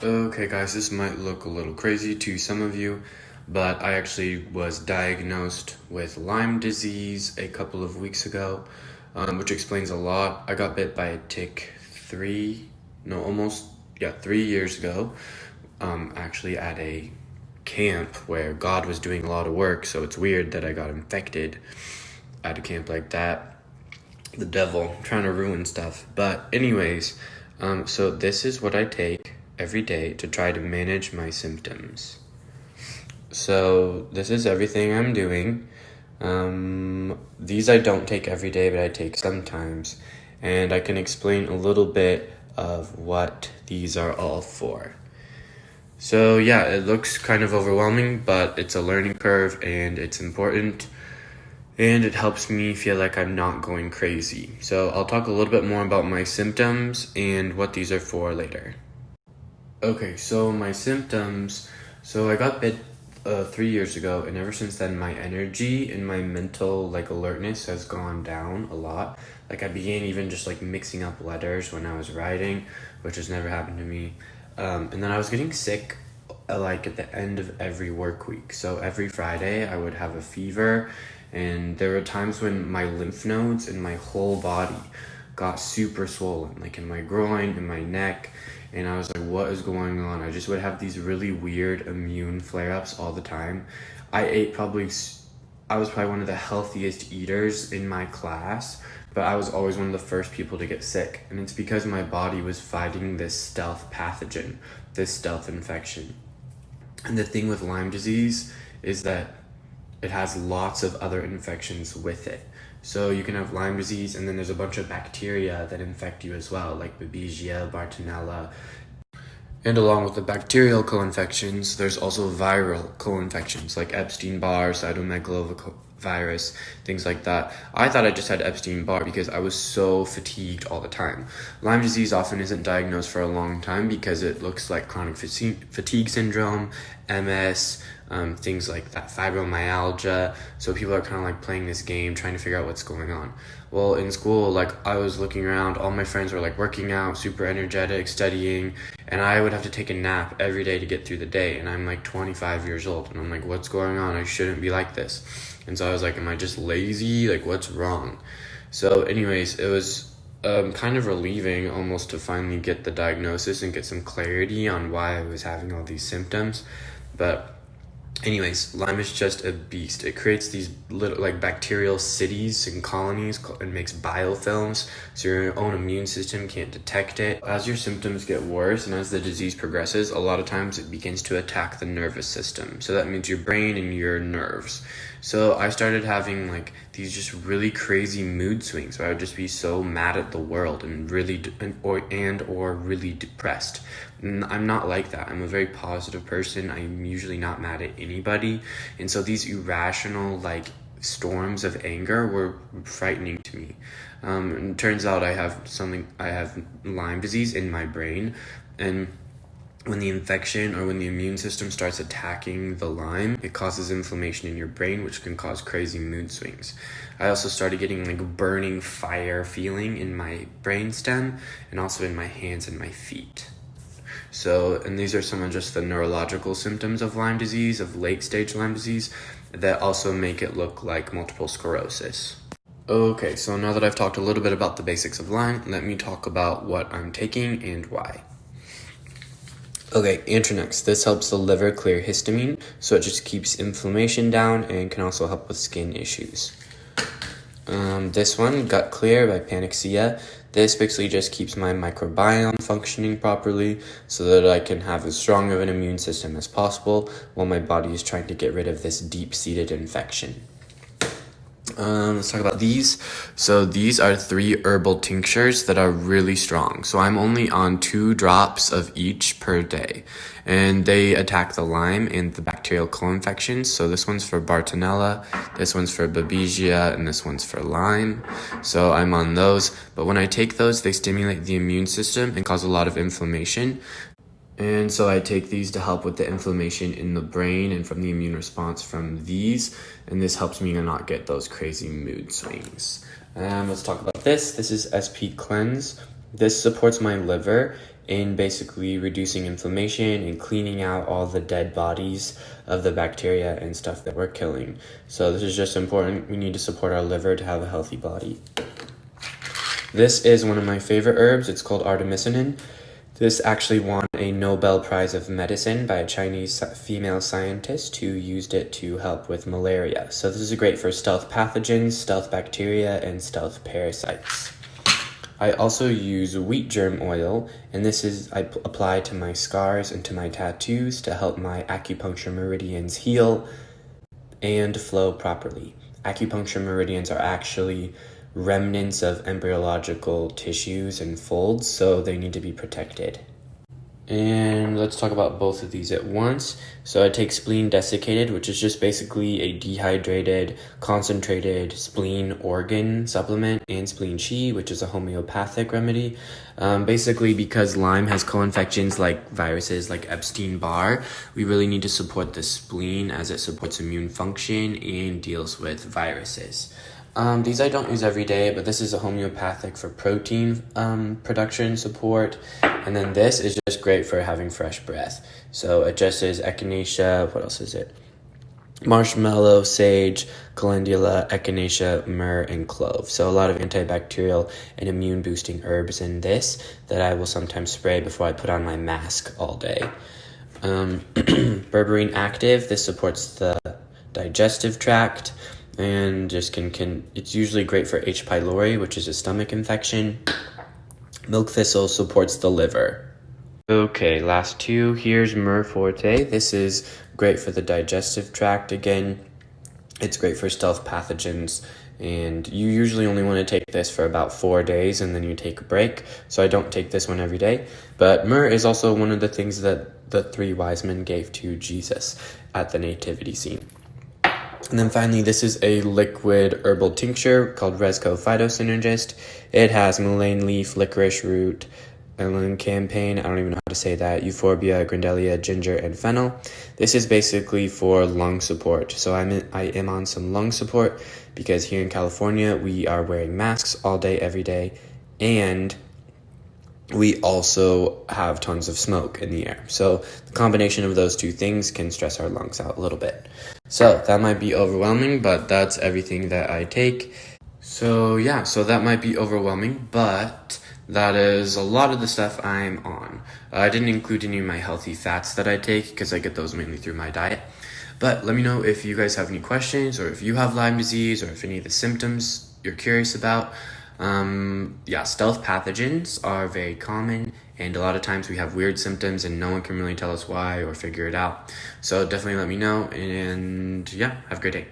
Okay guys, this might look a little crazy to some of you, but I actually was diagnosed with Lyme disease a couple of weeks ago, which explains a lot. I got bit by a tick 3 years ago, actually at a camp where God was doing a lot of work, so it's weird that I got infected at a camp like that. The devil trying to ruin stuff. But anyways, so this is what I take every day to try to manage my symptoms. So this is everything I'm doing. These I don't take every day, but I take sometimes. And I can explain a little bit of what these are all for. So yeah, it looks kind of overwhelming, but it's a learning curve and it's important. And it helps me feel like I'm not going crazy. So I'll talk a little bit more about my symptoms and what these are for later. Okay, so my symptoms. So I got bit 3 years ago, and ever since then, my energy and my mental alertness has gone down a lot. Like I began even just mixing up letters when I was writing, which has never happened to me. And then I was getting sick at the end of every work week. So every Friday, I would have a fever, and there were times when my lymph nodes in my whole body got super swollen, like in my groin, in my neck. And I was like, what is going on? I just would have these really weird immune flare-ups all the time. I was probably one of the healthiest eaters in my class, but I was always one of the first people to get sick. And it's because my body was fighting this stealth pathogen, this stealth infection. And the thing with Lyme disease is that it has lots of other infections with it. So you can have Lyme disease, and then there's a bunch of bacteria that infect you as well, like Babesia, Bartonella. And along with the bacterial co-infections, there's also viral co-infections like Epstein-Barr, cytomegalovirus, things like that. I thought I just had Epstein-Barr because I was so fatigued all the time. Lyme disease often isn't diagnosed for a long time because it looks like chronic fatigue syndrome, MS, things like that, fibromyalgia. So people are kind of playing this game, trying to figure out what's going on. Well, in school, I was looking around, all my friends were working out, super energetic, studying, and I would have to take a nap every day to get through the day. And I'm 25 years old, and I'm like, what's going on? I shouldn't be like this. And so I was like, am I just lazy? What's wrong? So anyways, it was kind of relieving almost to finally get the diagnosis and get some clarity on why I was having all these symptoms. But anyways, Lyme is just a beast. It creates these little bacterial cities and colonies and makes biofilms, so your own immune system can't detect it. As your symptoms get worse and as the disease progresses, a lot of times it begins to attack the nervous system. So that means your brain and your nerves. So I started having these just really crazy mood swings where I would just be so mad at the world and really really depressed. And I'm not like that. I'm a very positive person. I'm usually not mad at anybody. And so these irrational storms of anger were frightening to me. And it turns out I have Lyme disease in my brain, and when the infection or when the immune system starts attacking the Lyme, it causes inflammation in your brain, which can cause crazy mood swings. I also started getting burning fire feeling in my brainstem and also in my hands and my feet. So, and these are some of just the neurological symptoms of Lyme disease, of late stage Lyme disease, that also make it look like multiple sclerosis. Okay, so now that I've talked a little bit about the basics of Lyme, let me talk about what I'm taking and why. Okay, Antranex. This helps the liver clear histamine, so it just keeps inflammation down and can also help with skin issues. This one, Gut Clear by Panacea. This basically just keeps my microbiome functioning properly so that I can have as strong of an immune system as possible while my body is trying to get rid of this deep-seated infection. Let's talk about these. So these are 3 herbal tinctures that are really strong. So I'm only on 2 drops of each per day. And they attack the Lyme and the bacterial co-infections. So this one's for Bartonella, this one's for Babesia, and this one's for Lyme. So I'm on those. But when I take those, they stimulate the immune system and cause a lot of inflammation. And so I take these to help with the inflammation in the brain and from the immune response from these. And this helps me to not get those crazy mood swings. Let's talk about this. This is SP Cleanse. This supports my liver in basically reducing inflammation and cleaning out all the dead bodies of the bacteria and stuff that we're killing. So this is just important. We need to support our liver to have a healthy body. This is one of my favorite herbs. It's called artemisinin. This actually won a Nobel Prize of Medicine by a Chinese female scientist who used it to help with malaria. So this is great for stealth pathogens, stealth bacteria, and stealth parasites. I also use wheat germ oil, and I apply to my scars and to my tattoos to help my acupuncture meridians heal and flow properly. Acupuncture meridians are actually remnants of embryological tissues and folds, so they need to be protected. And let's talk about both of these at once. So I take spleen desiccated, which is just basically a dehydrated, concentrated spleen organ supplement, and spleen chi, which is a homeopathic remedy. Basically, because Lyme has co-infections like viruses like Epstein-Barr, we really need to support the spleen as it supports immune function and deals with viruses. These I don't use every day, but this is a homeopathic for protein production support. And then this is just great for having fresh breath. So it just is echinacea, what else is it? Marshmallow, sage, calendula, echinacea, myrrh, and clove. So a lot of antibacterial and immune boosting herbs in this that I will sometimes spray before I put on my mask all day. Berberine active, this supports the digestive tract. And just it's usually great for H. pylori, which is a stomach infection. Milk thistle supports the liver. Okay, last two. Here's myrrh forte. This is great for the digestive tract. Again, it's great for stealth pathogens. And you usually only want to take this for about 4 days and then you take a break. So I don't take this one every day. But myrrh is also one of the things that the 3 wise men gave to Jesus at the nativity scene. And then finally, this is a liquid herbal tincture called Resco Phytosynergist. It has mullein leaf, licorice root, campaign, I don't even know how to say that, euphorbia, grandelia, ginger, and fennel. This is basically for lung support. So I am on some lung support because here in California, we are wearing masks all day, every day, and we also have tons of smoke in the air. So the combination of those two things can stress our lungs out a little bit. So that might be overwhelming, but that's everything that I take. So that might be overwhelming, but that is a lot of the stuff I'm on. I didn't include any of my healthy fats that I take because I get those mainly through my diet. But let me know if you guys have any questions or if you have Lyme disease or if any of the symptoms you're curious about. Stealth pathogens are very common, and a lot of times we have weird symptoms and no one can really tell us why or figure it out. So definitely let me know, and have a great day.